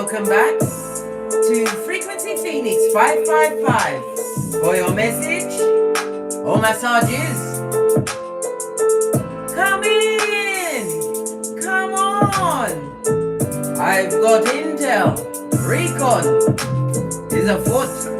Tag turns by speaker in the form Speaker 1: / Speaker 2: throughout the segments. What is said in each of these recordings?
Speaker 1: Welcome back to Frequency Phoenix 555 for your message or massages. Come in, come on. I've got intel. Recon is afoot.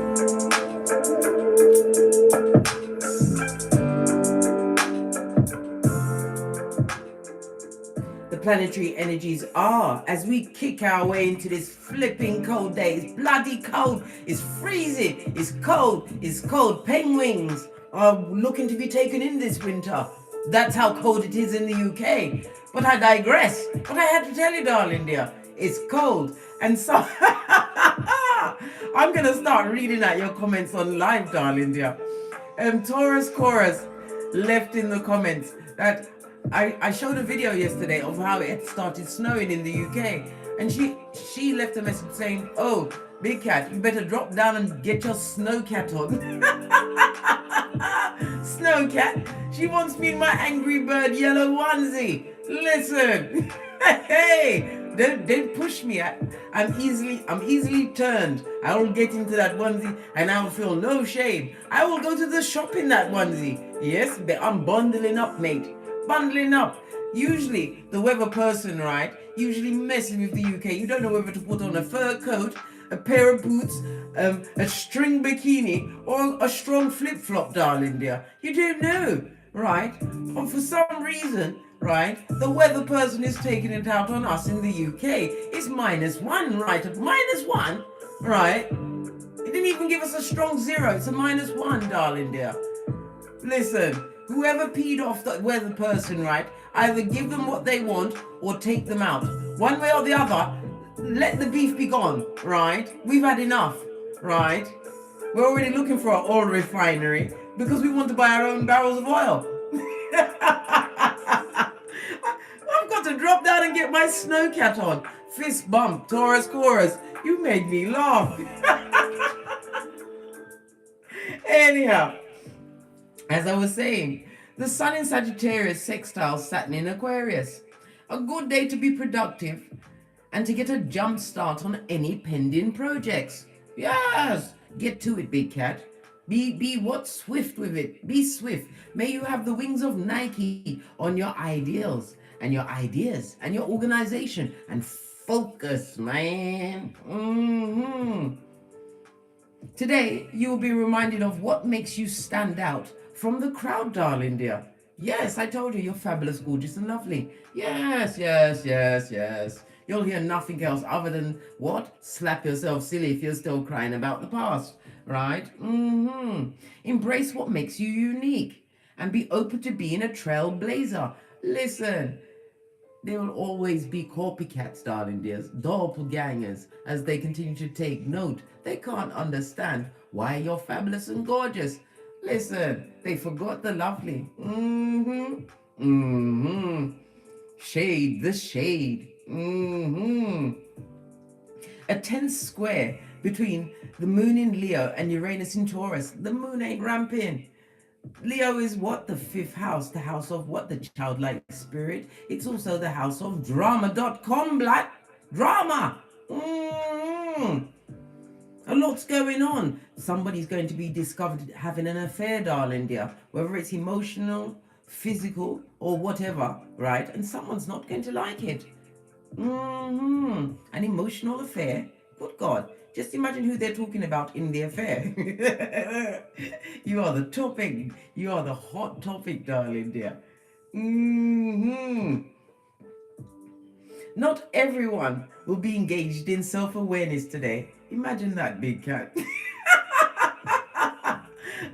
Speaker 1: The planetary energies are, as we kick our way into this flipping cold day. It's bloody cold, it's freezing, it's cold, it's cold. Penguins are looking to be taken in this winter. That's how cold it is in the UK. But I digress. But I had to tell you, darling dear, it's cold. And so I'm going to start reading out your comments on live, darling dear. Taurus Chorus left in the comments that I showed a video yesterday of how it started snowing in the UK, and she left a message saying, "Oh, Big Cat, you better drop down and get your snow cat on." Snow cat. She wants me in my Angry Bird yellow onesie. Listen, hey, don't push me. I'm easily turned. I will get into that onesie and I will feel no shame. I will go to the shop in that onesie. Yes, I'm bundling up, mate. Bundling up. Usually the weather person, right, usually messing with the UK. You don't know whether to put on a fur coat, a pair of boots, a string bikini, or a strong flip-flop, darling dear. You don't know, right? But for some reason, right, the weather person is taking it out on us in the UK. It's -1, right? -1, right? It didn't even give us a strong 0. It's a -1, darling dear. Listen, whoever peed off the weather person, right, either give them what they want or take them out. One way or the other, let the beef be gone, right? We've had enough, right? We're already looking for an oil refinery because we want to buy our own barrels of oil. I've got to drop down and get my snow cat on. Fist bump, Taurus Chorus. You made me laugh. Anyhow, as I was saying, the Sun in Sagittarius sextiles Saturn in Aquarius. A good day to be productive and to get a jump start on any pending projects. Yes, get to it, Big Cat. Be swift with it. Be swift. May you have the wings of Nike on your ideals and your ideas and your organization. And focus, man. Today, you will be reminded of what makes you stand out from the crowd, darling dear. Yes, I told you you're fabulous, gorgeous, and lovely. Yes, yes, yes, yes. You'll hear nothing else other than what? Slap yourself silly if you're still crying about the past, right? Embrace what makes you unique and be open to being a trailblazer. Listen, there will always be copycats, darling dears, doppelgangers, as they continue to take note. They can't understand why you're fabulous and gorgeous. Listen, they forgot the lovely. Shade, the shade. A tense square between the moon in Leo and Uranus in Taurus. The moon ain't ramping. Leo is what? The 5th house, the house of what? The childlike spirit. It's also the house of drama.com, black drama. A lot's going on. Somebody's going to be discovered having an affair, darling dear, whether it's emotional, physical, or whatever, right? And someone's not going to like it. An emotional affair? Good God. Just imagine who they're talking about in the affair. You are the topic. You are the hot topic, darling dear. Not everyone will be engaged in self-awareness today. Imagine that, Big Cat.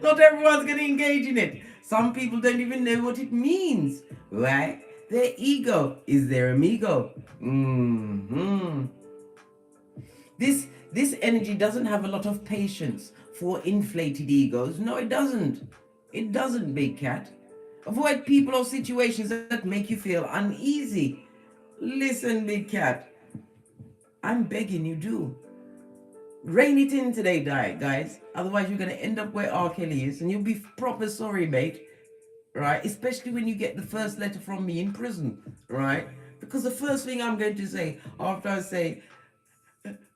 Speaker 1: Not everyone's going to engage in it. Some people don't even know what it means, right? Their ego is their amigo. This energy doesn't have a lot of patience for inflated egos. No, it doesn't. It doesn't, Big Cat. Avoid people or situations that make you feel uneasy. Listen, Big Cat, I'm begging you, do. Rein it in today, guys. Otherwise, you're going to end up where R. Kelly is, and you'll be proper sorry, mate. Right? Especially when you get the first letter from me in prison, right? Because the first thing I'm going to say after I say,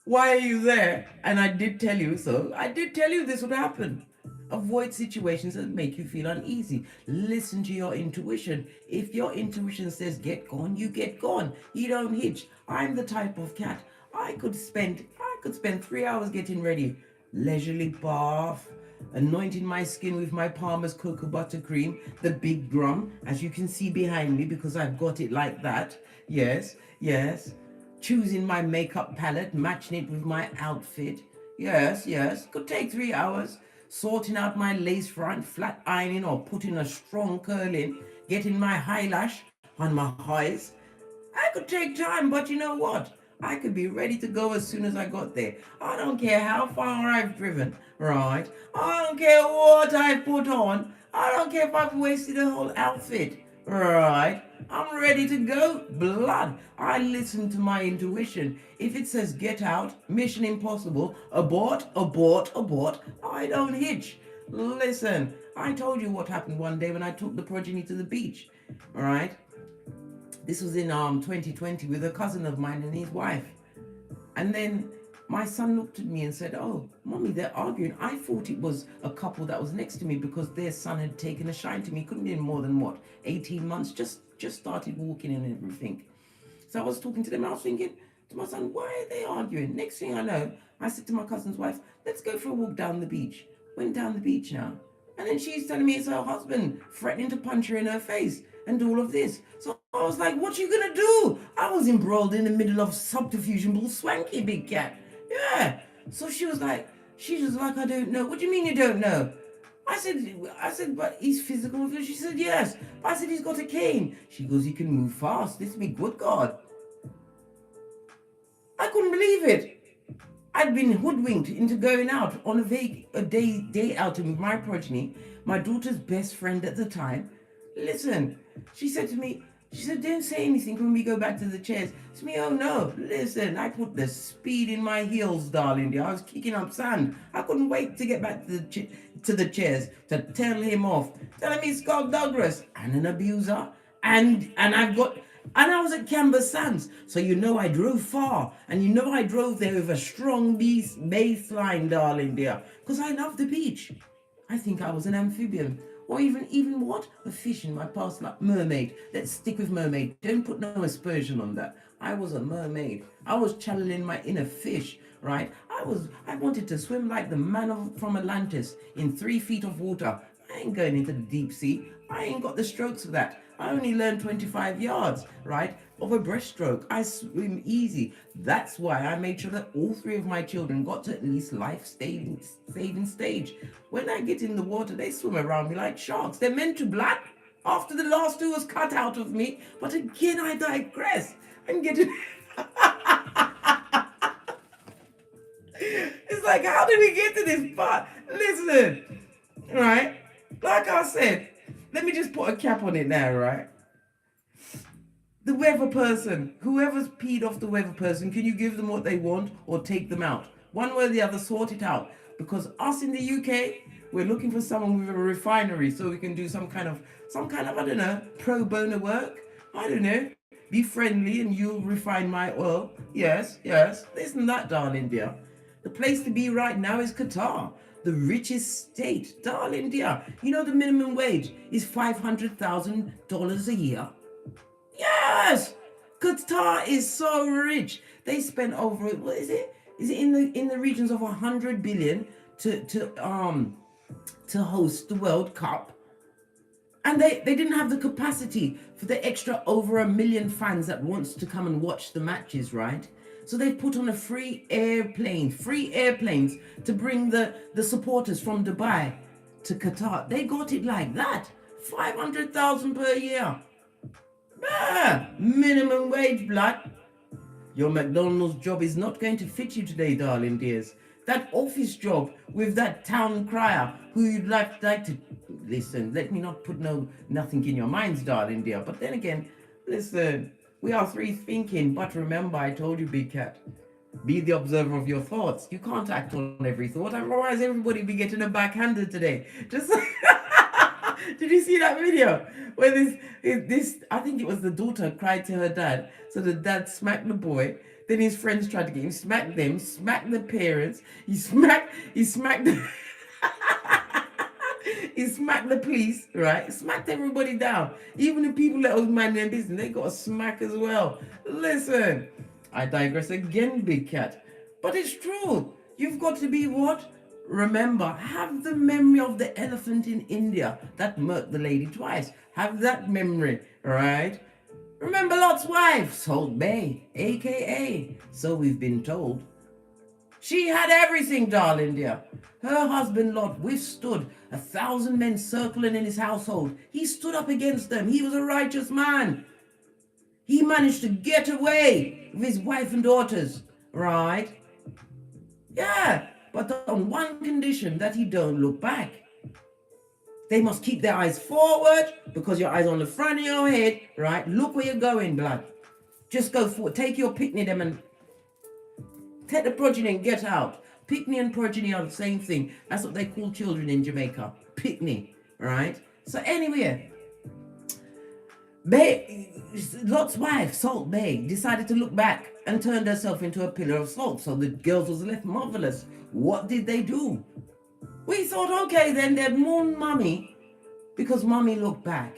Speaker 1: Why are you there? And I did tell you so. I did tell you this would happen. Avoid situations that make you feel uneasy. Listen to your intuition. If your intuition says get gone, you get gone. You don't hitch. I'm the type of cat. I could spend 3 hours getting ready. Leisurely bath, anointing my skin with my Palmer's cocoa butter cream, the big drum, as you can see behind me because I've got it like that. Yes, yes. Choosing my makeup palette, matching it with my outfit. Yes, yes. Could take 3 hours. Sorting out my lace front, flat ironing or putting a strong curl in, getting my eyelash on my eyes. I could take time, but you know what? I could be ready to go as soon as I got there. I don't care how far I've driven, right? I don't care what I've put on. I don't care if I've wasted a whole outfit, right? I'm ready to go. Blood. I listen to my intuition. If it says get out, mission impossible, abort, abort, abort, I don't hitch. Listen, I told you what happened one day when I took the progeny to the beach, all right? This was in 2020 with a cousin of mine and his wife. And then my son looked at me and said, "Oh, mommy, they're arguing." I thought it was a couple that was next to me because their son had taken a shine to me. Couldn't be more than what, 18 months, just started walking and everything. So I was talking to them and I was thinking to my son, why are they arguing? Next thing I know, I said to my cousin's wife, let's go for a walk down the beach. Went down the beach now. And then she's telling me it's her husband threatening to punch her in her face and all of this. So I was like, what you gonna do? I was embroiled in the middle of subterfuge and bull swanky, big cat. Yeah. So she was like, I don't know. What do you mean you don't know? I said, but he's physical. She said, yes. But I said, he's got a cane. She goes, he can move fast. This be good God. I couldn't believe it. I'd been hoodwinked into going out on a day out with my progeny, my daughter's best friend at the time. Listen, she said to me, don't say anything when we go back to the chairs. It's me, oh no, listen, I put the speed in my heels, darling dear. I was kicking up sand. I couldn't wait to get back to the chairs to tell him off. Telling me Scott Douglas and an abuser. And I was at Canberra Sands, so you know I drove far, and you know I drove there with a strong baseline, darling dear, because I love the beach. I think I was an amphibian, or even what? A fish in my past life. Mermaid. Let's stick with mermaid. Don't put no aspersion on that. I was a mermaid. I was channeling my inner fish, right? I wanted to swim like the man from Atlantis in 3 feet of water. I ain't going into the deep sea. I ain't got the strokes for that. I only learned 25 yards, right, of a breaststroke. I swim easy. That's why I made sure that all 3 of my children got to at least life-saving stage. When I get in the water, they swim around me like sharks. They're meant to blood. After the last 2 was cut out of me. But again, I digress. I'm getting... It's like, how did we get to this part? Listen, right? Like I said, let me just put a cap on it now, right? The weather person, whoever's peed off the weather person, can you give them what they want or take them out? One way or the other, sort it out. Because us in the UK, we're looking for someone with a refinery so we can do some kind of, I don't know, pro bono work. I don't know. Be friendly and you'll refine my oil. Yes, yes. Listen to that, darling dear. The place to be right now is Qatar. The richest state, darling dear. You know the minimum wage is $500,000 a year. Yes, Qatar is so rich. They spent over, what is it? Is it in the regions of 100 billion to host the World Cup? And they didn't have the capacity for the extra over 1 million fans that wants to come and watch the matches, right? So they put on free airplanes to bring the supporters from Dubai to Qatar. They got it like that. 500,000 per year. Minimum wage, blood. Your McDonald's job is not going to fit you today, darling dears. That office job with that town crier who you'd like to... Listen, let me not put nothing in your minds, darling dear. But then again, listen... We are 3 thinking, but remember, I told you, big cat, be the observer of your thoughts. You can't act on every thought, otherwise everybody be getting a backhanded today. Just did you see that video where this? I think it was the daughter cried to her dad, so the dad smacked the boy Then his friends tried to get him, smacked them, smacked the parents. He smacked the, he smacked the police, right? Smacked everybody down. Even the people that was minding their business, they got a smack as well. Listen, I digress again, big cat. But it's true. You've got to be what? Remember, have the memory of the elephant in India that murked the lady twice. Have that memory, right? Remember Lot's wife, Salt Bay, aka, so we've been told. She had everything, darling dear. Her husband Lot withstood 1,000 men circling in his household. He stood up against them. He was a righteous man. He managed to get away with his wife and daughters, right? Yeah, but on one condition, that he don't look back. They must keep their eyes forward, because your eyes on the front of your head, right? Look where you're going, blood. Just go forward. Take your picnic them and take the progeny and get out. Picnic and progeny are the same thing. That's what they call children in Jamaica. Picnic, right? So anyway, Lot's wife, Salt Bay, decided to look back and turned herself into a pillar of salt. So the girls was left motherless. What did they do? We thought, okay, then they'd mourn mommy because mommy looked back.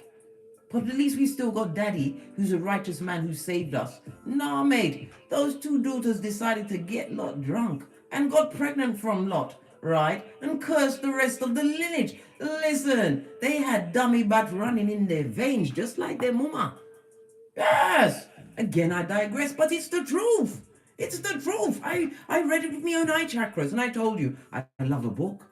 Speaker 1: But at least we still got daddy, who's a righteous man who saved us. Nah, mate, those two daughters decided to get Lot drunk and got pregnant from Lot, right? And cursed the rest of the lineage. Listen, they had dummy butt running in their veins, just like their mama. Yes, again I digress, but it's the truth. It's the truth. I read it with my own eye chakras, and I told you, I love a book.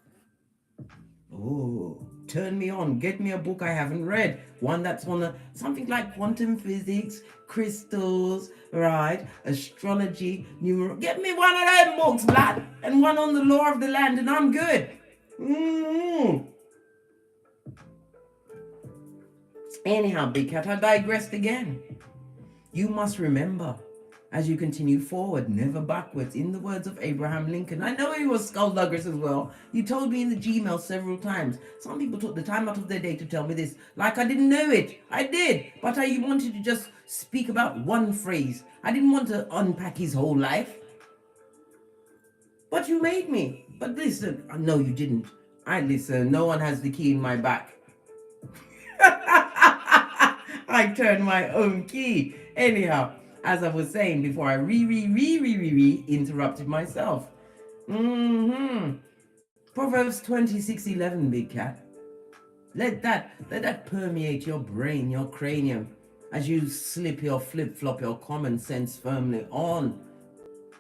Speaker 1: Oh, turn me on. Get me a book I haven't read. One that's on something like quantum physics, crystals, right? Astrology, numerology. Get me one of them books, blood. And one on the law of the land, and I'm good. Anyhow, big cat, I digressed again. You must remember, as you continue forward, never backwards. In the words of Abraham Lincoln. I know he was skullduggerous as well. You told me in the Gmail several times. Some people took the time out of their day to tell me this. Like I didn't know it. I did. But I wanted to just speak about one phrase. I didn't want to unpack his whole life. But you made me. But listen, no, you didn't. I listen. No one has the key in my back. I turned my own key. Anyhow, as I was saying before, I interrupted myself. Proverbs 26:11, big cat. Let that permeate your brain, your cranium, as you slip your flip-flop, your common sense firmly on.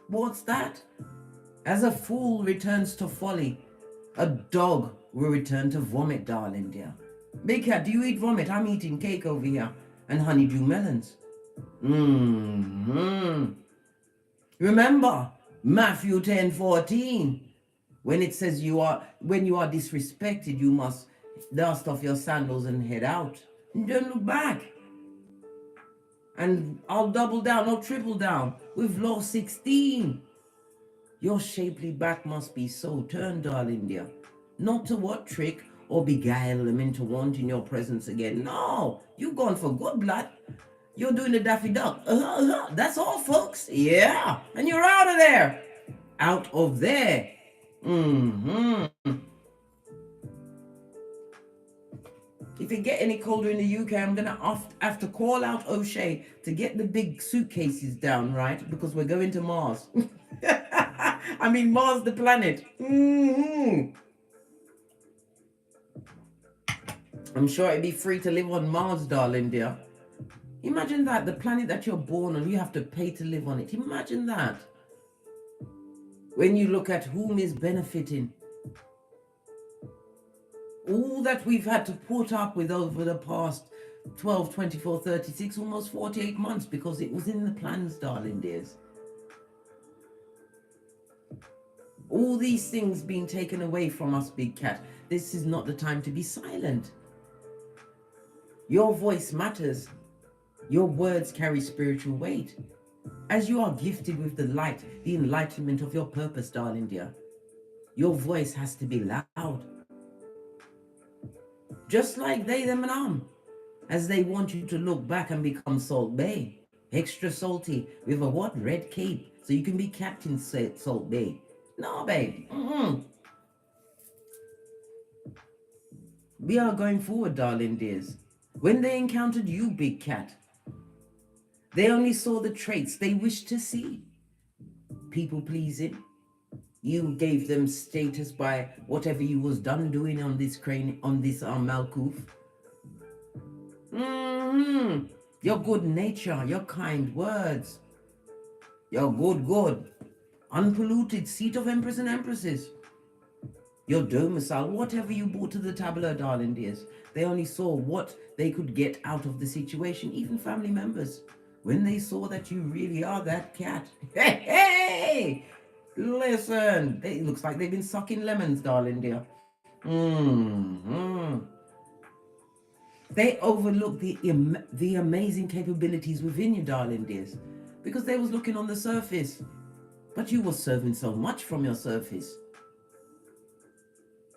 Speaker 1: What's that? As a fool returns to folly, a dog will return to vomit, darling dear. Big cat, do you eat vomit? I'm eating cake over here and honeydew melons. Remember Matthew 10:14, when it says when you are disrespected, you must dust off your sandals and head out. And don't look back. And I'll double down, I'll triple down with law 16. Your shapely back must be so turned, darling dear. Not to what trick or beguile them into wanting your presence again. No, you've gone for good, blood. You're doing the Daffy Duck. That's all, folks. Yeah. And you're out of there. Out of there. If it get any colder in the UK, I'm going to have to call out O'Shea to get the big suitcases down, right? Because we're going to Mars. I mean, Mars the planet. I'm sure it'd be free to live on Mars, darling dear. Imagine that, the planet that you're born on, you have to pay to live on it. Imagine that. When you look at whom is benefiting. All that we've had to put up with over the past 12, 24, 36, almost 48 months, because it was in the plans, darling dears. All these things being taken away from us, big cat. This is not the time to be silent. Your voice matters. Your words carry spiritual weight. As you are gifted with the light, the enlightenment of your purpose, darling dear, your voice has to be loud. Just like they, them, and as they want you to look back and become Salt Bay. Extra salty with a what? Red cape. So you can be Captain Salt Bay. No, babe. We are going forward, darling dears. When they encountered you, big cat, they only saw the traits they wished to see. People pleasing. You gave them status by whatever you was done doing on this crane, on this Malkuth. Your good nature, your kind words, your good, unpolluted seat of emperors and empresses, your domicile, whatever you brought to the tableau, darling dears. They only saw what they could get out of the situation, even family members. When they saw that you really are that cat. Hey! Listen, it looks like they've been sucking lemons, darling dear. They overlooked the amazing capabilities within you, darling dears, because they was looking on the surface. But you was serving so much from your surface.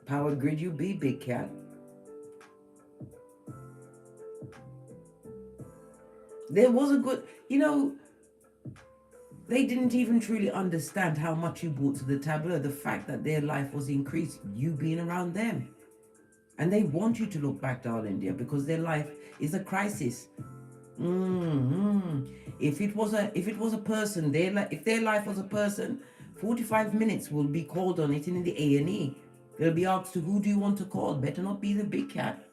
Speaker 1: Power grid you be, big cat. There was a good, they didn't even truly understand how much you brought to the tableau. The fact that their life was increased, you being around them. And they want you to look back, darling dear, because their life is a crisis. If it was a person, if their life was a person, 45 minutes will be called on it in the A&E. They'll be asked to, who do you want to call? Better not be the big cat.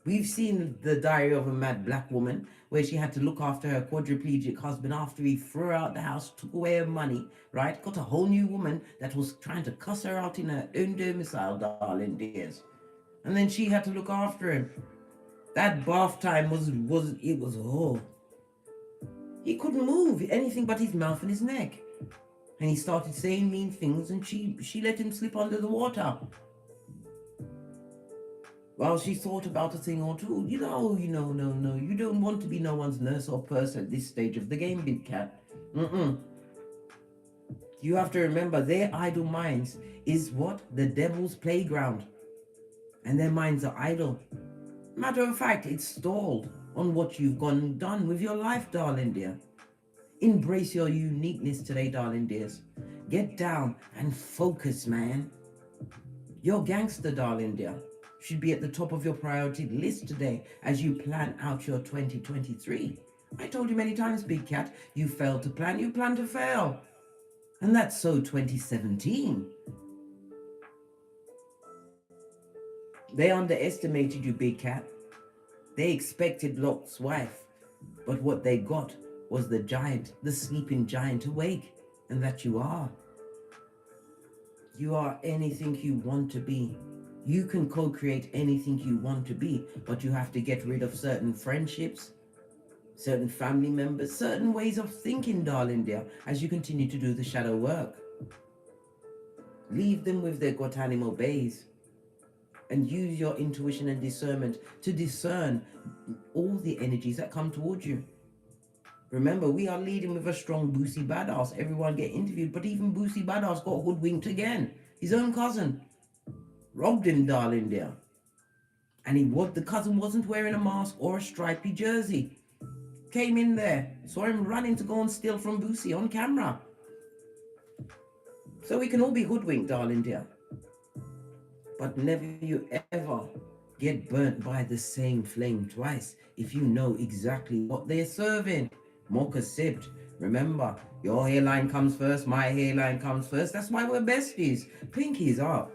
Speaker 1: We've seen the Diary of a Mad Black Woman, where she had to look after her quadriplegic husband after he threw her out the house, took away her money, right? Got a whole new woman that was trying to cuss her out in her own domicile, darling dears. And then she had to look after him. That bath time was he couldn't move anything but his mouth and his neck. And he started saying mean things, and she let him slip under the water. Well, she thought about a thing or two. No. You don't want to be no one's nurse or purse at this stage of the game, big cat. You have to remember, their idle minds is what? The devil's playground. And their minds are idle. Matter of fact, it's stalled on what you've gone and done with your life, darling dear. Embrace your uniqueness today, darling dears. Get down and focus, man. Your gangster, darling dear, should be at the top of your priority list today as you plan out your 2023. I told you many times, big cat, you failed to plan, you plan to fail. And that's so 2017. They underestimated you, big cat. They expected Lot's wife, but what they got was the giant, the sleeping giant awake, and that you are. You are anything you want to be. You can co-create anything you want to be, but you have to get rid of certain friendships, certain family members, certain ways of thinking, darling dear, as you continue to do the shadow work. Leave them with their Guantanamo Bays and use your intuition and discernment to discern all the energies that come towards you. Remember, we are leading with a strong Boosie Badass. Everyone get interviewed, but even Boosie Badass got hoodwinked again. His own cousin robbed him, darling dear. And the cousin wasn't wearing a mask or a stripy jersey. Came in there, saw him running to go and steal from Boosie on camera. So we can all be hoodwinked, darling dear. But never you ever get burnt by the same flame twice if you know exactly what they're serving. Mocha sipped. Remember, your hairline comes first, my hairline comes first. That's why we're besties. Pinkies up.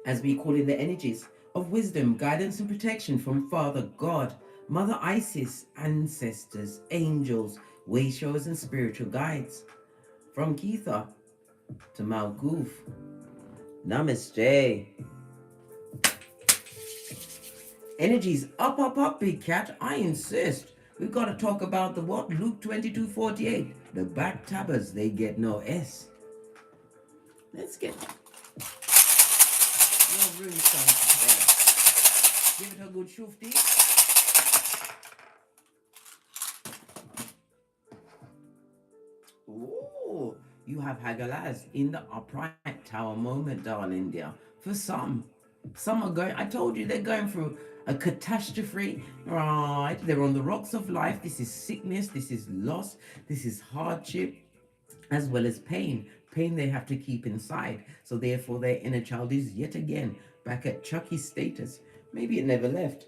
Speaker 1: As we call in the energies of wisdom, guidance, and protection from Father God, Mother Isis, ancestors, angels, way showers, and spiritual guides. From Keitha to Malkuth. Namaste. Energies up, big cat. I insist. We've got to talk about the what? Luke 22:48. The back tabbers, they get no S. Let's get your room started. Give it a good shufti. Ooh, you have Hagalaz in the upright tower moment, darling dear. For some, Some are going, I told you, they're going through a catastrophe, right? They're on the rocks of life. This is sickness, this is loss, this is hardship, as well as pain. Pain they have to keep inside. So therefore their inner child is yet again back at Chucky's status. Maybe it never left.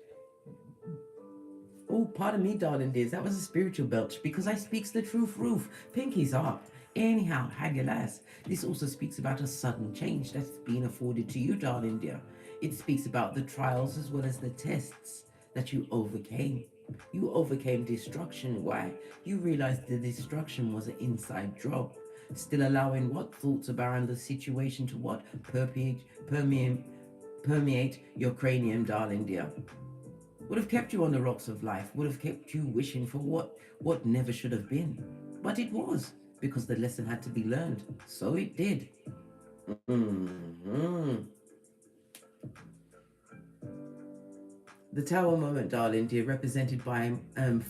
Speaker 1: Oh, pardon me, darling dears. That was a spiritual belch because I speaks the truth, roof. Pinkies up. Anyhow, haggalass. This also speaks about a sudden change that's been afforded to you, darling dear. It speaks about the trials as well as the tests that you overcame. You overcame destruction. Why? You realized the destruction was an inside job. Still allowing what thoughts around the situation to what? Permeate your cranium, darling dear. Would have kept you on the rocks of life, would have kept you wishing for what never should have been. But it was, because the lesson had to be learned. So it did. The Tower moment, darling dear, represented by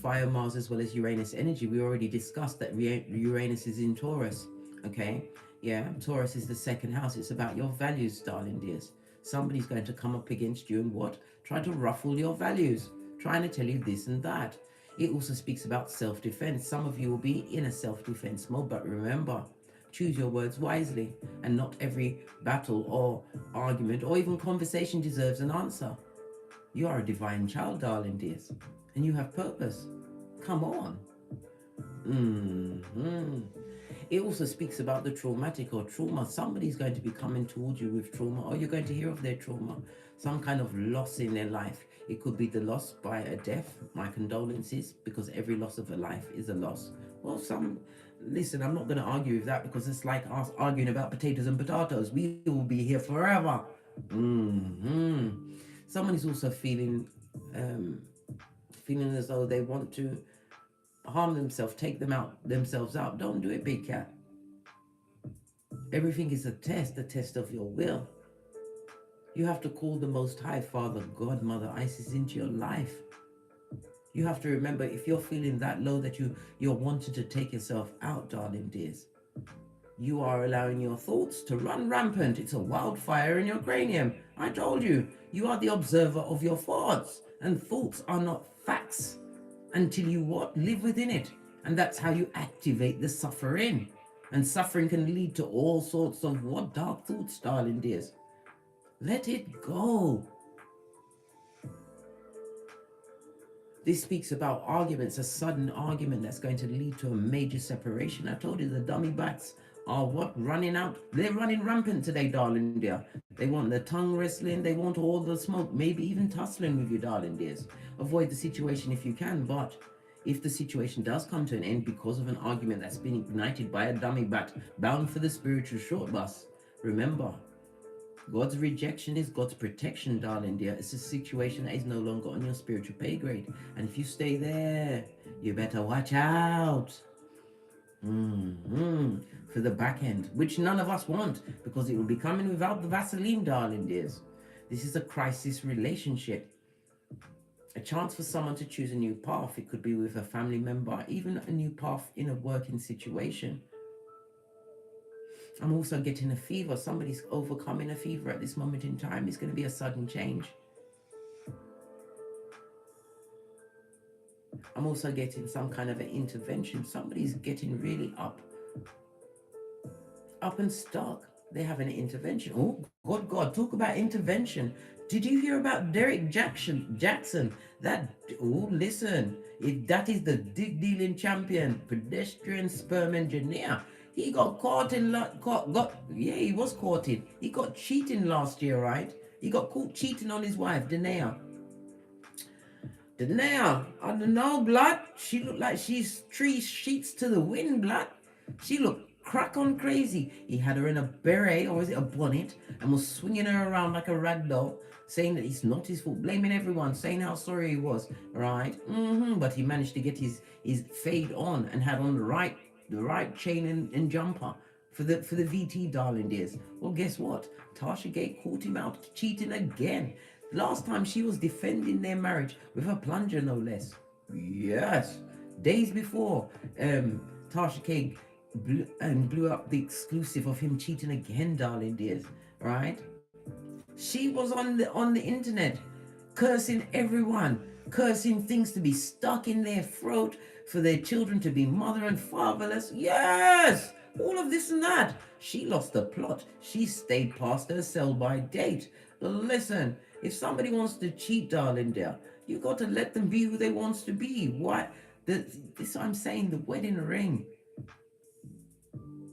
Speaker 1: Fire, Mars, as well as Uranus energy. We already discussed that Uranus is in Taurus, okay? Yeah, Taurus is the second house. It's about your values, darling dears. Somebody's going to come up against you and what? Try to ruffle your values, trying to tell you this and that. It also speaks about self-defense. Some of you will be in a self-defense mode, but remember, choose your words wisely, and not every battle or argument or even conversation deserves an answer. You are a divine child, darling dears, and you have purpose. Come on. It also speaks about the traumatic or trauma. Somebody's going to be coming towards you with trauma, or you're going to hear of their trauma, some kind of loss in their life. It could be the loss by a death. My condolences, because every loss of a life is a loss. Well, listen, I'm not going to argue with that, because it's like us arguing about potatoes and potatoes. We will be here forever. Someone is also feeling as though they want to harm themselves, take themselves out. Don't do it, big cat. Everything is a test of your will. You have to call the Most High, Father, God, Mother Isis into your life. You have to remember, if you're feeling that low that you're wanting to take yourself out, darling dears, you are allowing your thoughts to run rampant. It's a wildfire in your cranium. I told you, you are the observer of your thoughts, and thoughts are not facts until you what? Live within it. And that's how you activate the suffering. And suffering can lead to all sorts of what? Dark thoughts, darling dears. Let it go. This speaks about arguments, a sudden argument that's going to lead to a major separation. I told you the dummy bats are what? Running out. They're running rampant today, darling dear. They want the tongue wrestling. They want all the smoke, maybe even tussling with you, darling dears. Avoid the situation if you can, but if the situation does come to an end because of an argument that's been ignited by a dummy bat bound for the spiritual short bus, remember, God's rejection is God's protection, darling dear. It's a situation that is no longer on your spiritual pay grade. And if you stay there, you better watch out. For the back end, which none of us want, because it will be coming without the Vaseline, darling dears. This is a crisis relationship. A chance for someone to choose a new path. It could be with a family member, even a new path in a working situation. I'm also getting a fever. Somebody's overcoming a fever at this moment in time. It's going to be a sudden change. I'm also getting some kind of an intervention. Somebody's getting really up and stuck. They have an intervention. Oh, God, talk about intervention. Did you hear about Derek Jackson? Listen, that is the dig-dealing champion, pedestrian sperm engineer. He got caught in, he was caught in. He got cheating last year, right? He got caught cheating on his wife, Danae. I don't know, blood. She looked like she's 3 sheets to the wind, blood. She looked crack on crazy. He had her in a beret, or is it a bonnet, and was swinging her around like a rag doll, saying that it's not his fault, blaming everyone, saying how sorry he was, right? But he managed to get his fade on and had on the right chain and jumper for the VT, darling dears. Well, guess what? Tasha Gay caught him out cheating again. Last time she was defending their marriage with a plunger, no less. Yes. Days before, Tasha K blew up the exclusive of him cheating again, darling dears. Right? She was on the internet, cursing everyone, cursing things to be stuck in their throat, for their children to be mother and fatherless. Yes, all of this and that. She lost the plot. She stayed past her sell-by date. Listen, if somebody wants to cheat, darling dear, you got to let them be who they wants to be. Why? This I'm saying, the wedding ring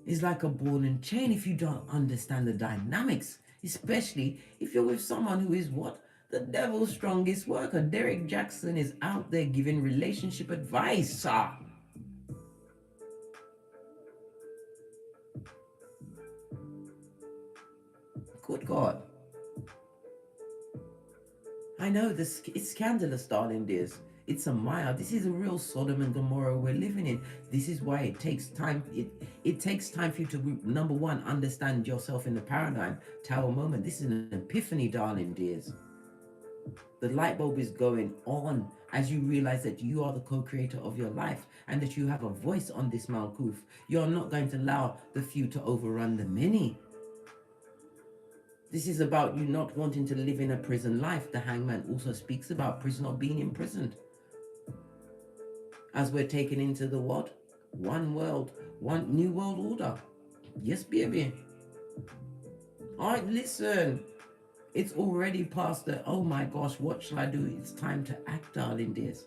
Speaker 1: is like a ball and chain if you don't understand the dynamics, especially if you're with someone who is what? The devil's strongest worker. Derek Jackson is out there giving relationship advice. Good God. I know this, it's scandalous, darling dears. It's a Maya. This is a real Sodom and Gomorrah we're living in. This is why it takes time. It takes time for you to, number one, understand yourself in the paradigm. Tower moment. This is an epiphany, darling dears. The light bulb is going on as you realize that you are the co-creator of your life and that you have a voice on this Malkuth. You're not going to allow the few to overrun the many. This is about you not wanting to live in a prison life. The Hangman also speaks about prison or being imprisoned. As we're taken into the what? One world, one new world order. Yes, baby. All right, listen. It's already past the, oh my gosh, what shall I do? It's time to act, darling dears.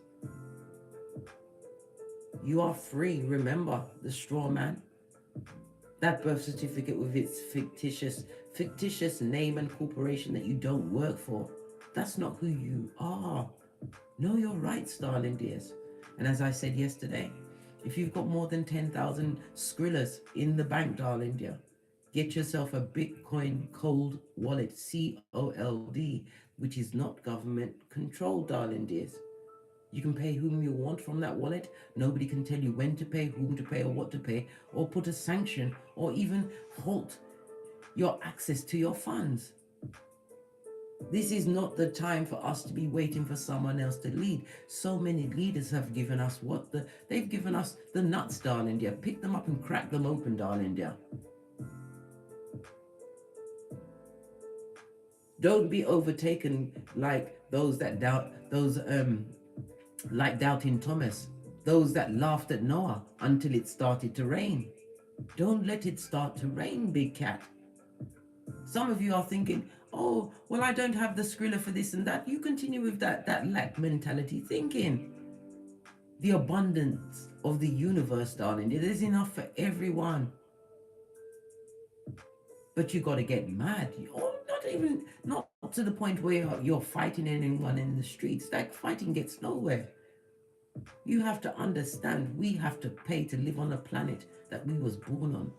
Speaker 1: You are free. Remember the straw man? That birth certificate with its fictitious name and corporation that you don't work for. That's not who you are. Know your rights, darling dears. And as I said yesterday, if you've got more than 10,000 skrillers in the bank, darling dear, get yourself a Bitcoin cold wallet, COLD, which is not government controlled, darling dears. You can pay whom you want from that wallet. Nobody can tell you when to pay, whom to pay, or what to pay, or put a sanction, or even halt your access to your funds. This is not the time for us to be waiting for someone else to lead. So many leaders have given us they've given us the nuts, darling dear. Pick them up and crack them open, darling dear. Don't be overtaken like those that doubt, like doubting Thomas, those that laughed at Noah until it started to rain. Don't let it start to rain, big cat. Some of you are thinking, oh, well, I don't have the skrilla for this and that. You continue with that lack mentality thinking. The abundance of the universe, darling, there's enough for everyone. But you got to get mad. Or not to the point where you're fighting anyone in the streets. That fighting gets nowhere. You have to understand, we have to pay to live on a planet that we was born on.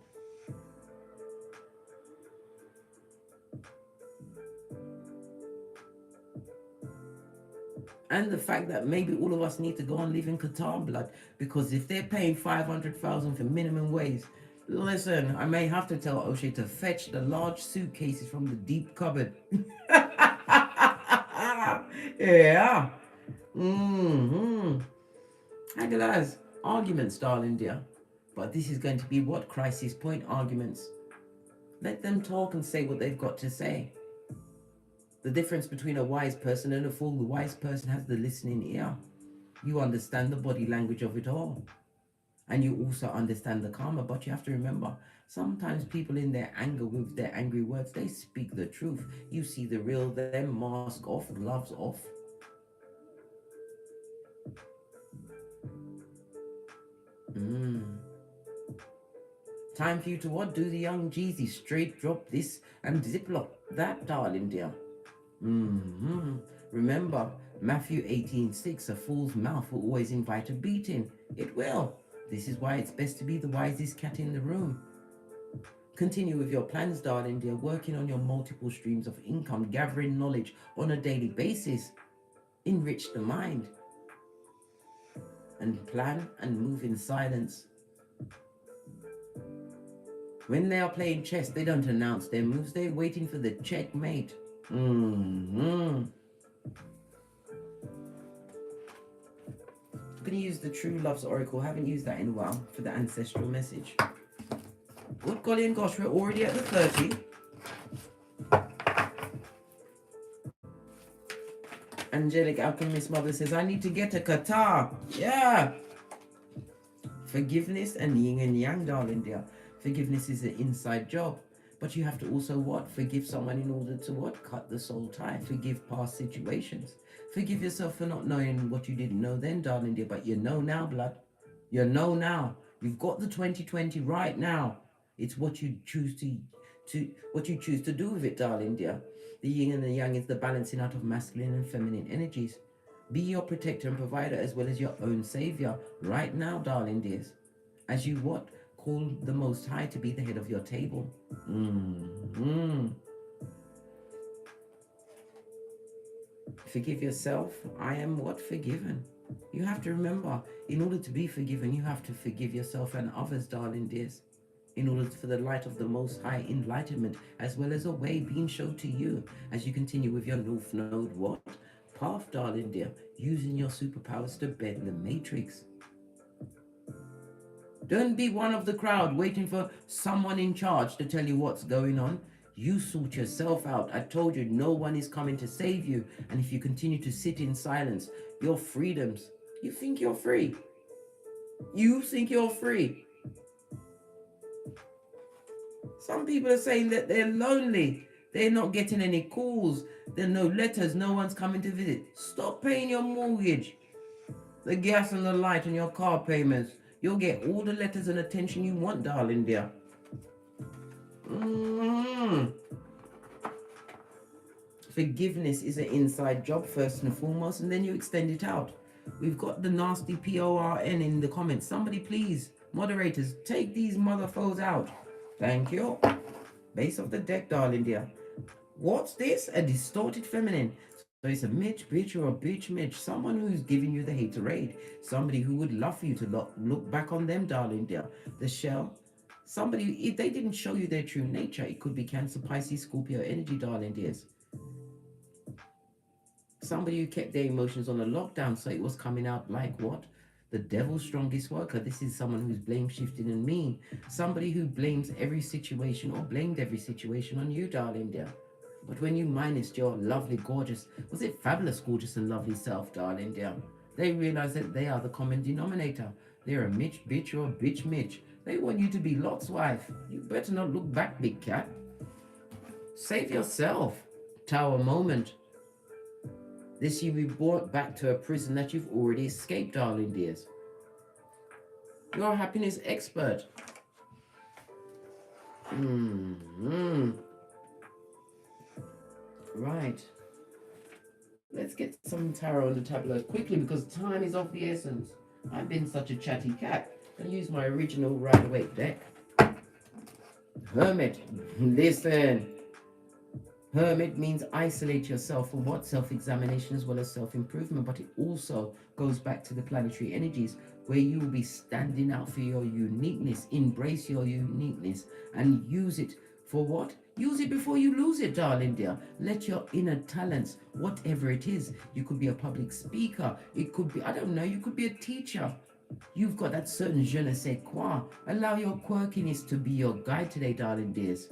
Speaker 1: And the fact that maybe all of us need to go and live in Qatar blood, because if they're paying 500,000 for minimum wage, listen, I may have to tell O'Shea to fetch the large suitcases from the deep cupboard. Yeah. Hagglers, arguments, darling dear. But this is going to be what? Crisis point arguments. Let them talk and say what they've got to say. The difference between a wise person and a fool, the wise person has the listening ear. You understand the body language of it all. And you also understand the karma, but you have to remember, sometimes people in their anger with their angry words, they speak the truth. You see the real them, mask off, gloves off. Time for you to what? Do the young Jeezy, straight drop this and ziplock that, darling dear. Remember, Matthew 18:6, a fool's mouth will always invite a beating. It will. This is why it's best to be the wisest cat in the room. Continue with your plans, darling dear, working on your multiple streams of income, gathering knowledge on a daily basis. Enrich the mind. And plan and move in silence. When they are playing chess, they don't announce their moves. They're waiting for the checkmate. I'm going to use the True Love's Oracle. Haven't used that in a while for the ancestral message. Good golly and gosh, we're already at the 30. Angelic Alchemist Mother says, I need to get a Qatar. Yeah. Forgiveness and yin and yang, darling dear. Forgiveness is an inside job. But you have to also what? Forgive someone in order to what? Cut the soul tie. Forgive past situations. Forgive yourself for not knowing what you didn't know then, darling dear. But you know now, blood. You know now. You've got the 2020 right now. It's what you choose to do with it, darling dear. The yin and the yang is the balancing out of masculine and feminine energies. Be your protector and provider as well as your own savior right now, darling dears. As you what? Call the Most High to be the head of your table. Forgive yourself. I am what? Forgiven. You have to remember, in order to be forgiven, you have to forgive yourself and others, darling dears. In order for the light of the Most High enlightenment, as well as a way being shown to you as you continue with your North Node what? Path, darling dear, using your superpowers to bend the matrix. Don't be one of the crowd waiting for someone in charge to tell you what's going on. You sort yourself out. I told you no one is coming to save you. And if you continue to sit in silence, your freedoms, you think you're free. You think you're free. Some people are saying that they're lonely. They're not getting any calls. There are no letters. No one's coming to visit. Stop paying your mortgage, the gas and the light and your car payments. You'll get all the letters and attention you want, darling dear. Forgiveness is an inside job first and foremost, and then you extend it out. We've got the nasty PORN in the comments. Somebody please, moderators, take these motherfuckers out. Thank you. Base of the deck, darling dear. What's this? A distorted feminine. So it's a Mitch, bitch, or a bitch, Mitch. Someone who's giving you the haterade. Somebody who would love for you to look back on them, darling dear. The shell. Somebody, if they didn't show you their true nature, it could be Cancer, Pisces, Scorpio energy, darling dears. Somebody who kept their emotions on a lockdown, so it was coming out like what? The devil's strongest worker. This is someone who's blame shifting and mean. Somebody who blames every situation or blamed every situation on you, darling dear. But when you minus your lovely, gorgeous, was it fabulous, gorgeous and lovely self, darling dear, they realize that they are the common denominator. They're a Mitch, bitch, or a bitch, Mitch. They want you to be Lot's wife. You better not look back, big cat. Save yourself. Tower moment. This you be brought back to a prison that you've already escaped, darling dears. You're a happiness expert. Right. Let's get some tarot on the tablet quickly because time is of the essence. I've been such a chatty cat. I'll use my original Rider-Waite deck. Hermit. Listen. Hermit means isolate yourself for what? Self-examination as well as self-improvement, but it also goes back to the planetary energies where you will be standing out for your uniqueness. Embrace your uniqueness and use it for what? Use it before you lose it, darling dear. Let your inner talents, whatever it is, you could be a public speaker, it could be, I don't know, you could be a teacher. You've got that certain je ne sais quoi. Allow your quirkiness to be your guide today, darling dears.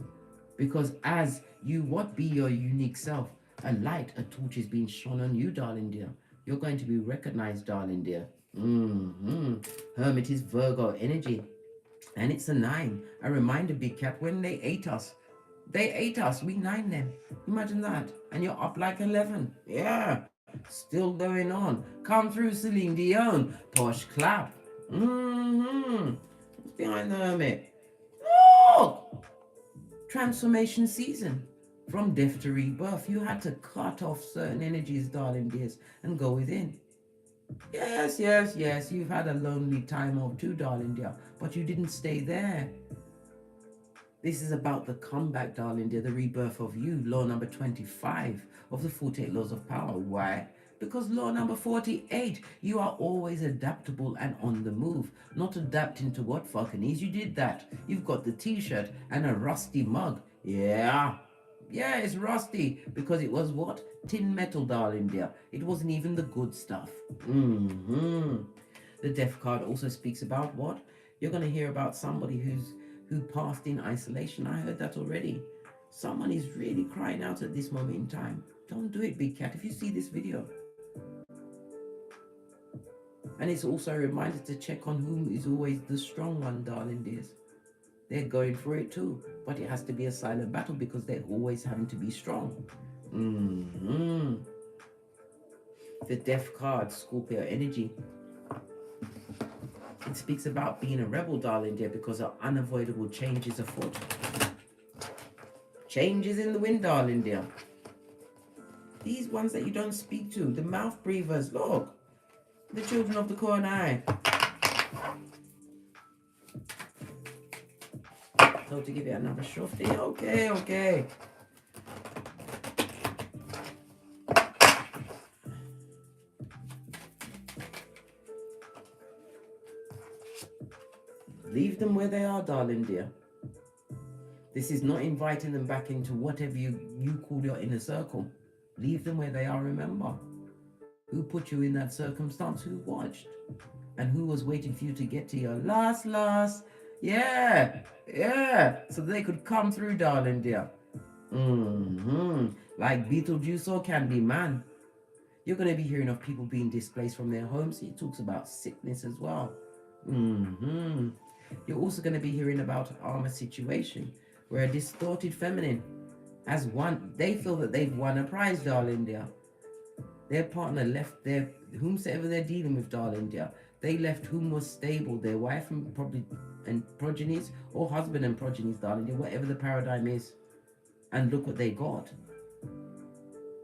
Speaker 1: Because as you what be your unique self, a light, a torch is being shone on you, darling dear. You're going to be recognized, darling dear. Hermit is Virgo energy. And it's a 9. A reminder, big cat, when they ate us, we 9 them. Imagine that. And you're up like 11. Yeah. Still going on. Come through, Celine Dion. Posh clap. What's behind the Hermit? Look! Transformation season. From death to rebirth. You had to cut off certain energies, darling dears, and go within. Yes. You've had a lonely time or two, darling dear, but you didn't stay there. This is about the comeback, darling dear, the rebirth of you. Law number 25 of the 48 laws of power. Why? Because law number 48, you are always adaptable and on the move. Not adapting to what fucking is. You did that. You've got the t-shirt and a rusty mug. Yeah, it's rusty because it was what? Tin metal, darling dear. It wasn't even the good stuff. The death card also speaks about what? You're going to hear about somebody who passed in isolation. I heard that already. Someone is really crying out at this moment in time. Don't do it, big cat. If you see this video, And it's also a reminder to check on whom is always the strong one, darling dears. They're going for it too, but it has to be a silent battle because they're always having to be strong. The Death card, Scorpio energy. It speaks about being a rebel, darling dear, because of unavoidable changes afoot. Changes in the wind, darling dear. These ones that you don't speak to, the mouth breathers, look. The children of the corn eye. So to give it another shofty, okay. Leave them where they are, darling dear. This is not inviting them back into whatever you call your inner circle. Leave them where they are, remember. Who put you in that circumstance? Who watched? And who was waiting for you to get to your last. Yeah. So they could come through, darling dear. Like Beetlejuice or Candyman. You're going to be hearing of people being displaced from their homes. He talks about sickness as well. You're also going to be hearing about an armor situation where a distorted feminine has won. They feel that they've won a prize, darling dear. Their partner left their whomsoever they're dealing with, darling dear. They left whom was stable, their wife and progenies, or husband and progenies, darling dear, whatever the paradigm is. And look what they got.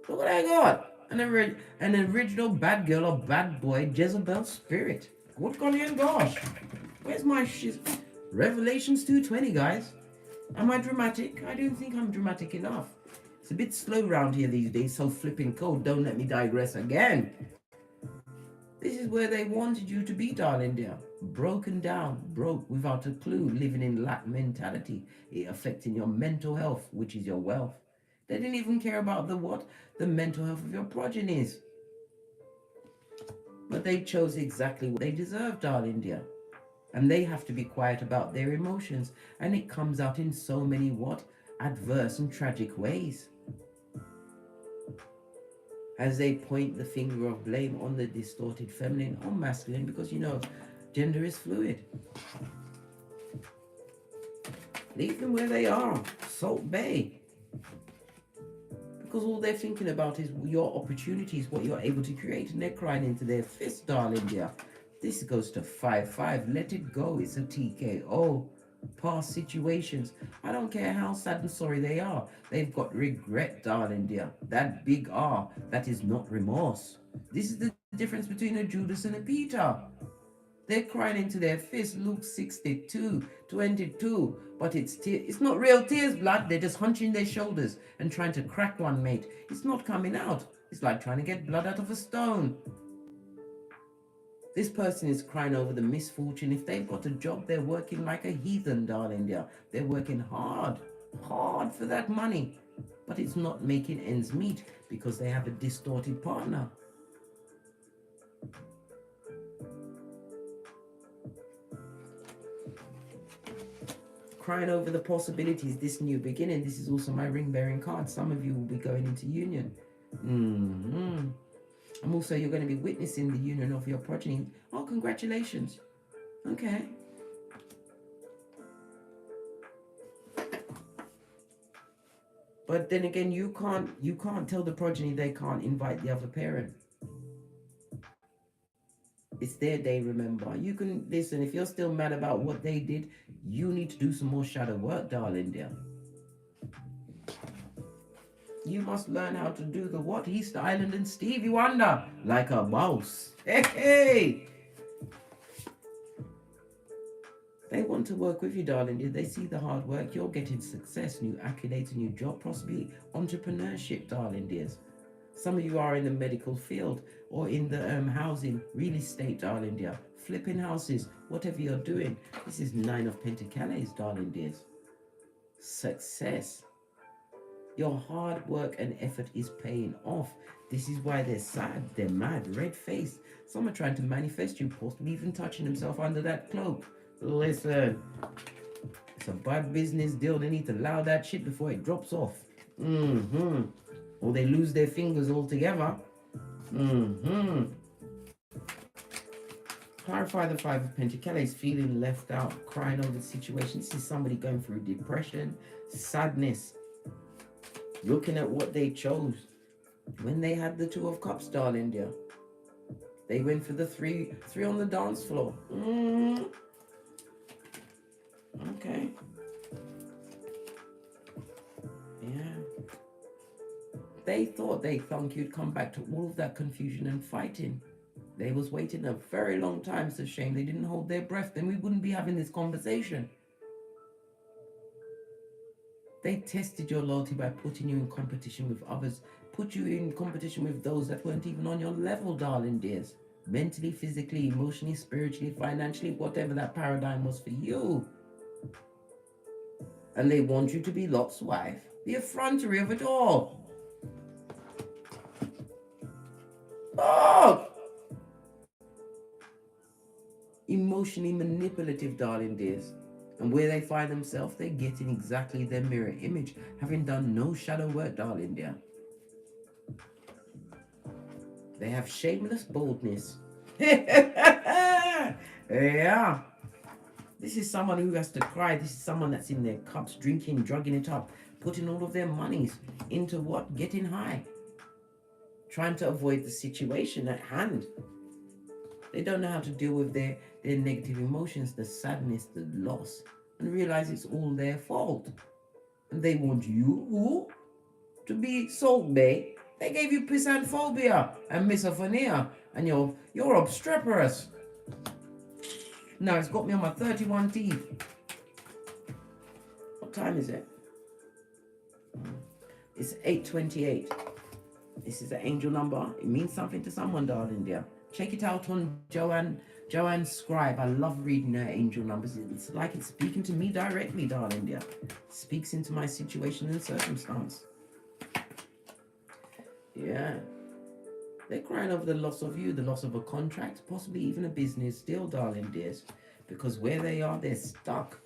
Speaker 1: Look what I got. An original bad girl or bad boy Jezebel spirit. Good golly and gosh. Where's my shit? Revelations 2:20, guys. Am I dramatic? I don't think I'm dramatic enough. It's a bit slow round here these days, so flipping cold. Don't let me digress again. This is where they wanted you to be, darling dear. Broken down, broke, without a clue, living in lack mentality. It affecting your mental health, which is your wealth. They didn't even care about the what? The mental health of your progenies. But they chose exactly what they deserve, darling dear. And they have to be quiet about their emotions. And it comes out in so many what? Adverse and tragic ways. As they point the finger of blame on the distorted feminine or masculine, because you know, gender is fluid. Leave them where they are, Salt Bay. Because all they're thinking about is your opportunities, what you're able to create, and they're crying into their fists, darling dear. This goes to 5-5. Let it go. It's a TKO. Past situations. I don't care how sad and sorry they are. They've got regret, darling dear. That big R. That is not remorse. This is the difference between a Judas and a Peter. They're crying into their fists. Luke 62:22. But it's not real tears, blood. They're just hunching their shoulders and trying to crack one, mate. It's not coming out. It's like trying to get blood out of a stone. This person is crying over the misfortune. If they've got a job, they're working like a heathen, darling dear. They're working hard for that money. But it's not making ends meet because they have a distorted partner. Crying over the possibilities, this new beginning. This is also my ring-bearing card. Some of you will be going into union. And also you're going to be witnessing the union of your progeny. Oh, congratulations. Okay. But then again, you can't tell the progeny they can't invite the other parent. It's their day, remember. You can listen, if you're still mad about what they did, you need to do some more shadow work, darling dear. You must learn how to do the what? East Island and Stevie Wonder. Like a boss. Hey! They want to work with you, darling. They see the hard work. You're getting success, new accolades, new job, possibly entrepreneurship, darling dears. Some of you are in the medical field or in the housing, real estate, darling dear. Flipping houses, whatever you're doing. This is 9 of Pentacles, darling dears. Success. Your hard work and effort is paying off. This is why they're sad, they're mad, red-faced. Some are trying to manifest you, possibly even touching themselves under that cloak. Listen, it's a bad business deal. They need to allow that shit before it drops off. Or they lose their fingers altogether. Clarify the Five of Pentacles, feeling left out, crying over the situation. This is somebody going through depression, sadness, looking at what they chose. When they had the Two of Cups, darling dear, they went for the three on the dance floor. Okay. Yeah. They thought you'd come back to all of that confusion and fighting. They was waiting a very long time. It's a shame they didn't hold their breath. Then we wouldn't be having this conversation. They tested your loyalty by putting you in competition with others. Put you in competition with those that weren't even on your level, darling dears. Mentally, physically, emotionally, spiritually, financially, whatever that paradigm was for you. And they want you to be Lot's wife. The effrontery of it all. Oh! Emotionally manipulative, darling dears. And where they find themselves, they're getting exactly their mirror image, having done no shadow work, darling dear. They have shameless boldness. Yeah. This is someone who has to cry. This is someone that's in their cups, drinking, drugging it up, putting all of their monies into what? Getting high. Trying to avoid the situation at hand. They don't know how to deal with their negative emotions, the sadness, the loss, and realize it's all their fault. And they want you to be Salt Bay. They gave you pisanphobia and misophonia, and you're obstreperous. Now it's got me on my 31 teeth. What time is it? It's 8:28. This is the angel number. It means something to someone, darling dear. Check it out on Joanne Scribe. I love reading her angel numbers. It's like it's speaking to me directly, darling dear. It speaks into my situation and circumstance. Yeah. They're crying over the loss of you, the loss of a contract, possibly even a business deal, darling dears. Because where they are, they're stuck.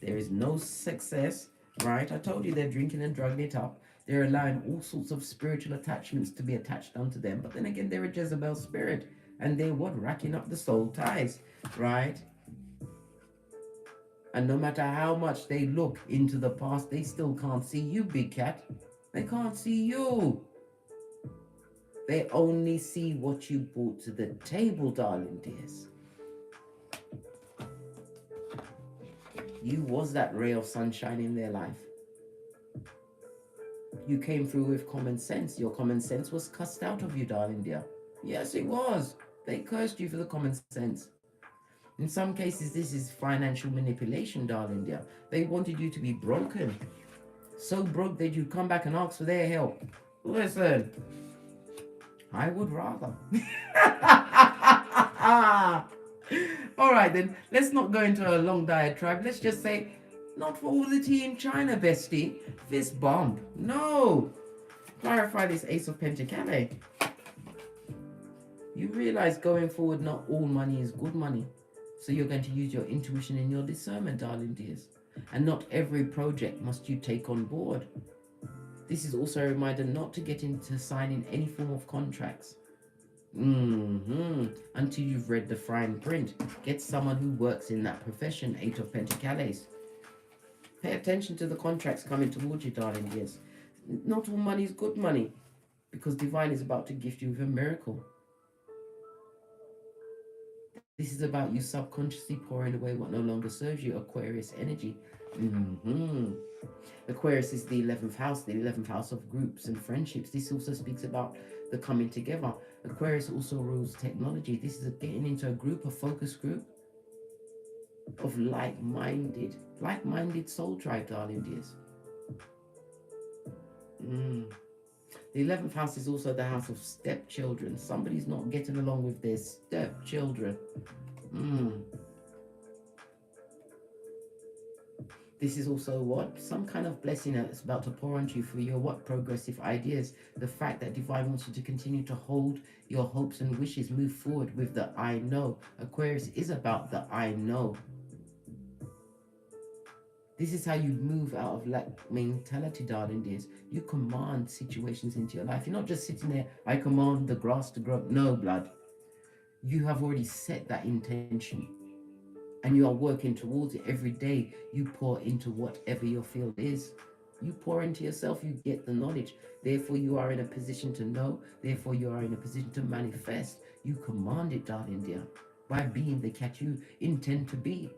Speaker 1: There is no success, right? I told you they're drinking and drugging it up. They're allowing all sorts of spiritual attachments to be attached onto them. But then again, they're a Jezebel spirit. And they're what? Racking up the soul ties, right? And no matter how much they look into the past, they still can't see you, big cat. They can't see you. They only see what you brought to the table, darling dears. You was that ray of sunshine in their life. You came through with common sense. Your common sense was cussed out of you, darling dear. Yes, it was. They cursed you for the common sense. In some cases, this is financial manipulation, darling dear. They wanted you to be broken. So broke that you'd come back and ask for their help. Listen, I would rather. All right, then. Let's not go into a long diatribe. Let's just say, not for all the tea in China, bestie. Fist bump. No. Clarify this Ace of Pentacles. You realize going forward, not all money is good money. So you're going to use your intuition and your discernment, darling dears. And not every project must you take on board. This is also a reminder not to get into signing any form of contracts. Until you've read the fine print. Get someone who works in that profession, Eight of Pentacles. Pay attention to the contracts coming towards you, darling dears. Not all money is good money, because Divine is about to gift you with a miracle. This is about you subconsciously pouring away what no longer serves you, Aquarius energy. Aquarius is the 11th house of groups and friendships. This also speaks about the coming together. Aquarius also rules technology. This is getting into a group, a focus group of like-minded soul tribe, darling dears. The 11th house is also the house of stepchildren. Somebody's not getting along with their stepchildren. This is also what? Some kind of blessing that's about to pour onto you for your what? Progressive ideas. The fact that Divine wants you to continue to hold your hopes and wishes, move forward with the I know. Aquarius is about the I know. This is how you move out of lack mentality, darling dears. You command situations into your life. You're not just sitting there, I command the grass to grow. No, blood. You have already set that intention and you are working towards it. Every day you pour into whatever your field is. You pour into yourself, you get the knowledge. Therefore, you are in a position to know. Therefore, you are in a position to manifest. You command it, darling dear, by being the cat you intend to be.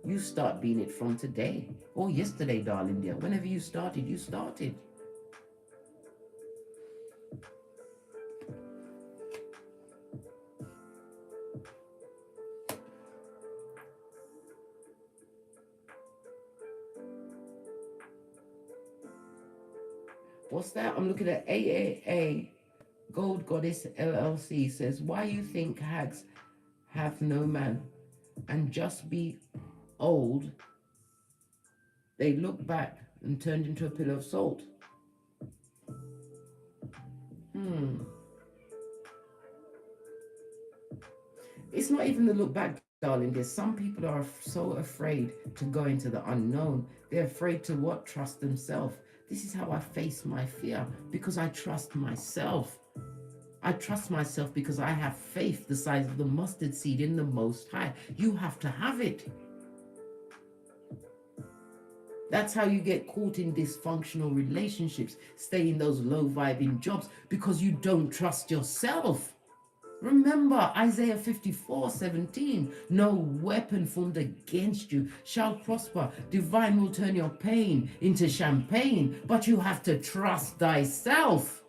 Speaker 1: You start being it from today or yesterday, darling dear. Whenever you started, you started. What's that? I'm looking at AAA Gold Goddess LLC says, why you think hags have no man and just be old, they look back and turned into a pillar of salt. It's not even the look back, darling. There's some people are so afraid to go into the unknown. They're afraid to what? Trust themselves. This is how I face my fear, because I trust myself. I trust myself because I have faith the size of the mustard seed in the Most High. You have to have it. That's how you get caught in dysfunctional relationships, stay in those low vibing jobs, because you don't trust yourself. Remember Isaiah 54:17, no weapon formed against you shall prosper. Divine will turn your pain into champagne, but you have to trust thyself.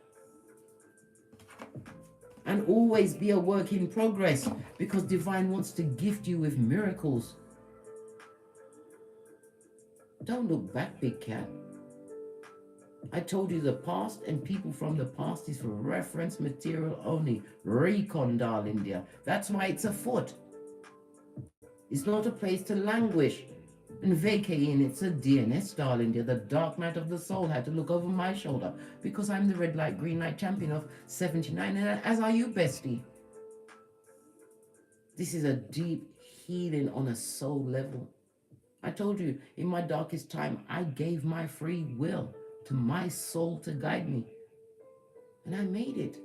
Speaker 1: And always be a work in progress, because divine wants to gift you with miracles. Don't look back, big cat. I told you the past and people from the past is for reference material only. Recon, darling dear. That's why it's afoot. It's not a place to languish and vacate in. It's a DNS, darling dear. The dark night of the soul had to look over my shoulder, because I'm the red light, green light champion of 79, and as are you, bestie. This is a deep healing on a soul level. I told you, in my darkest time, I gave my free will to my soul to guide me. And I made it.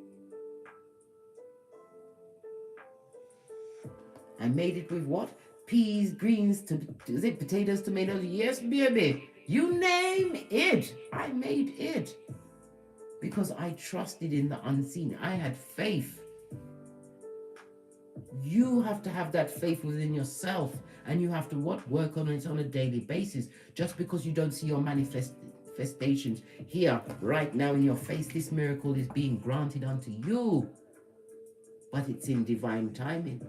Speaker 1: I made it with what? Peas, greens, potatoes, tomatoes. Yes, baby. You name it. I made it. Because I trusted in the unseen. I had faith. You have to have that faith within yourself. And you have to what? Work on it on a daily basis. Just because you don't see your manifestations here, right now in your face, this miracle is being granted unto you. But it's in divine timing.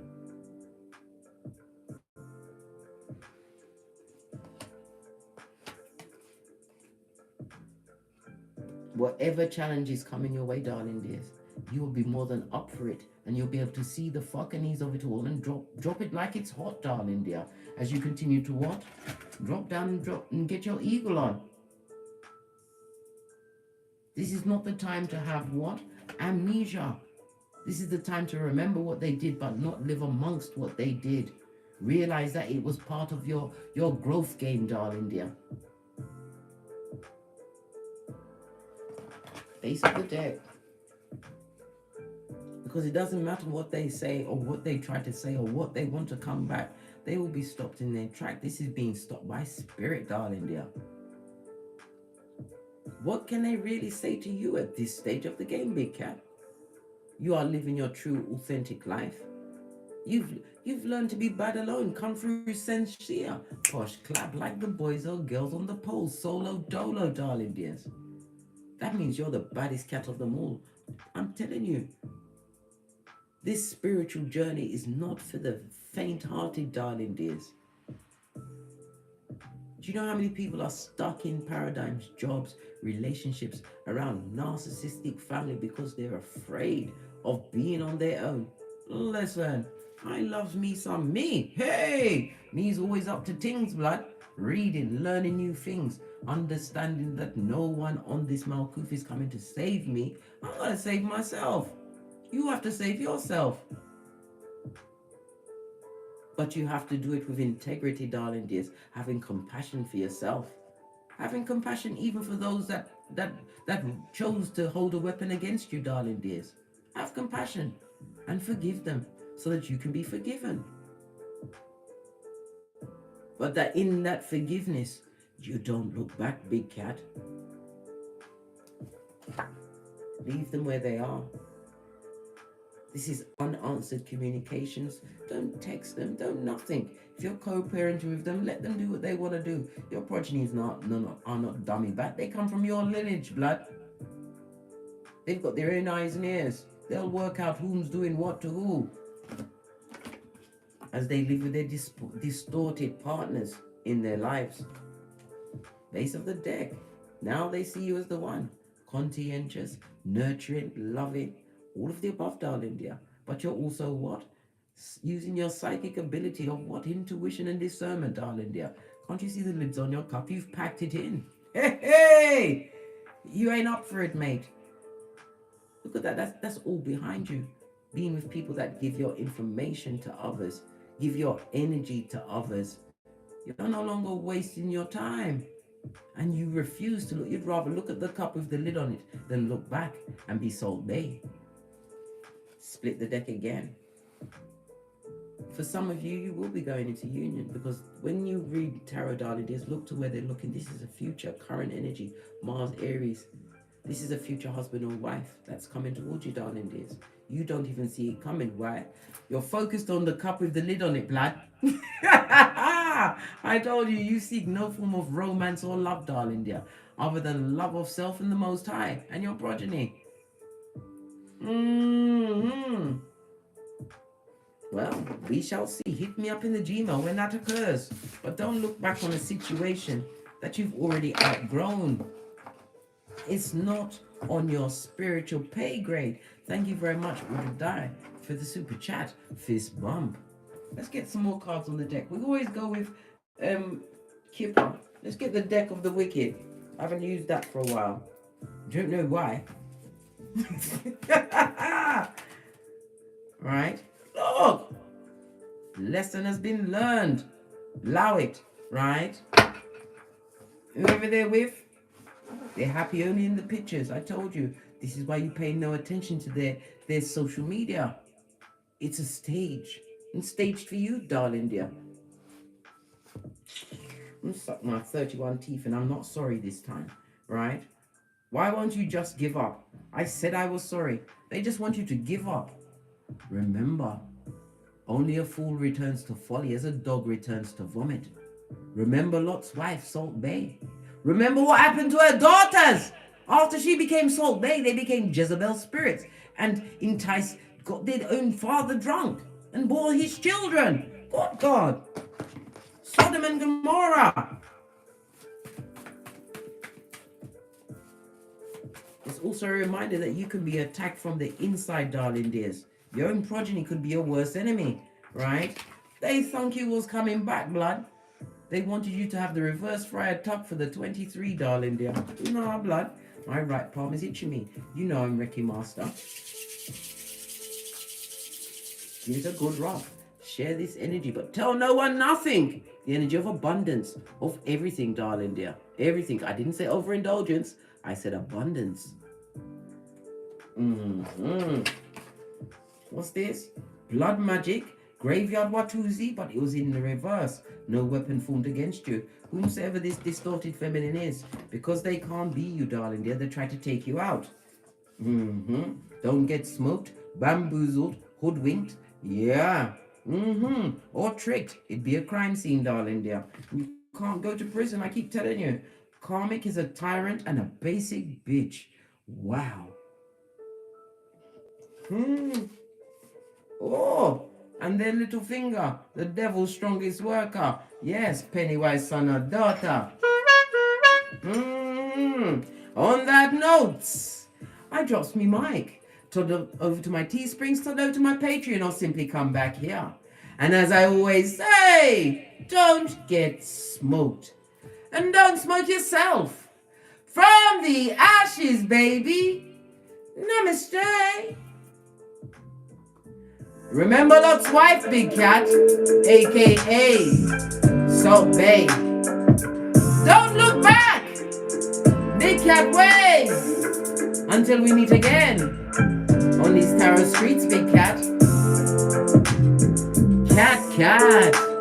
Speaker 1: Whatever challenges coming your way, darling dears, you will be more than up for it, and you'll be able to see the fucking of it all and drop it like it's hot, darling dear, as you continue to what? Drop down and get your eagle on. This is not the time to have what? Amnesia. This is the time to remember what they did, but not live amongst what they did. Realize that it was part of your growth game, darling dear. Ace of the deck. Because it doesn't matter what they say or what they try to say or what they want to come back. They will be stopped in their track. This is being stopped by spirit, darling dear. What can they really say to you at this stage of the game, big cat? You are living your true, authentic life. You've learned to be bad alone. Come through sincere. Posh clap like the boys or girls on the pole. Solo dolo, darling dears. That means you're the baddest cat of them all. I'm telling you. This spiritual journey is not for the faint-hearted, darling dears. Do you know how many people are stuck in paradigms, jobs, relationships, around narcissistic family because they're afraid of being on their own? Listen, I loves me some me. Hey, me's always up to things, blood. Reading, learning new things, understanding that no one on this Malkuth is coming to save me. I'm gonna save myself. You have to save yourself. But you have to do it with integrity, darling dears. Having compassion for yourself. Having compassion even for those that chose to hold a weapon against you, darling dears. Have compassion and forgive them. so that you can be forgiven. But that in that forgiveness, you don't look back, big cat. Leave them where they are. This is unanswered communications. Don't text them, don't nothing. If you're co-parenting with them, let them do what they want to do. Your progeny are not dummy bad. They come from your lineage, blood. They've got their own eyes and ears. They'll work out who's doing what to who as they live with their distorted partners in their lives. Base of the deck. Now they see you as the one. Conscientious, nurturing, loving, all of the above, darling dear. But you're also what? Using your psychic ability of what? Intuition and discernment, darling dear. Can't you see the lids on your cup? You've packed it in. Hey, hey! You ain't up for it, mate. Look at that. That's all behind you. Being with people that give your information to others, give your energy to others. You're no longer wasting your time. And you refuse to look. You'd rather look at the cup with the lid on it than look back and be Salt Bay. Split the deck again. For some of you, you will be going into union, because when you read tarot, darling dears, look to where they're looking. This is a future, current energy, Mars, Aries. This is a future husband or wife that's coming towards you, darling dears. You don't even see it coming. Why? You're focused on the cup with the lid on it, blood. I told you, you seek no form of romance or love, darling dear, other than love of self and the Most High and your progeny. Well, we shall see. Hit me up in the Gmail when that occurs. But don't look back on a situation that you've already outgrown. It's not on your spiritual pay grade. Thank you very much, Would Die, for the super chat. Fist bump. Let's get some more cards on the deck. We always go with Kipper. Let's get the deck of the wicked. I haven't used that for a while. Don't know why. Right? Look! Lesson has been learned. Allow it, right? Whoever they're with, they're happy only in the pictures. I told you, this is why you pay no attention to their social media. It's a stage. And staged for you, darling dear. I'm sucking my 31 teeth and I'm not sorry this time, right? Why won't you just give up? I said I was sorry. They just want you to give up. Remember, only a fool returns to folly as a dog returns to vomit. Remember Lot's wife, Salt Bay. Remember what happened to her daughters. After she became Salt Bay, they became Jezebel spirits and enticed, got their own father drunk and bore his children. Good God. Sodom and Gomorrah. It's also a reminder that you can be attacked from the inside, darling dears. Your own progeny could be your worst enemy, right? They thought you was coming back, blood. They wanted you to have the reverse friar tuck for the 23, darling dear. No, blood. My right palm is itching me. You know I'm Reiki Master. Give it a good rub. Share this energy, but tell no one nothing. The energy of abundance, of everything, darling dear. Everything. I didn't say overindulgence. I said abundance. What's this? Blood magic. Graveyard Watusi, but it was in the reverse. No weapon formed against you. Whomsoever this distorted feminine is, because they can't be you, darling dear, they try to take you out. Don't get smoked, bamboozled, hoodwinked. Yeah. Or tricked. It'd be a crime scene, darling dear. You can't go to prison, I keep telling you. Karmic is a tyrant and a basic bitch. Wow. Oh, and then little finger, the devil's strongest worker. Yes, Pennywise son or daughter. On that note, I drops me mic. Over to my Teesprings, hello to my Patreon, or simply come back here. And as I always say, don't get smoked. And don't smoke yourself. From the ashes, baby. Namaste. Remember Lot's wife, Big Cat, a.k.a. Salt Bay. Don't look back. Big Cat ways. Until we meet again on these tarot streets, Big Cat. cat.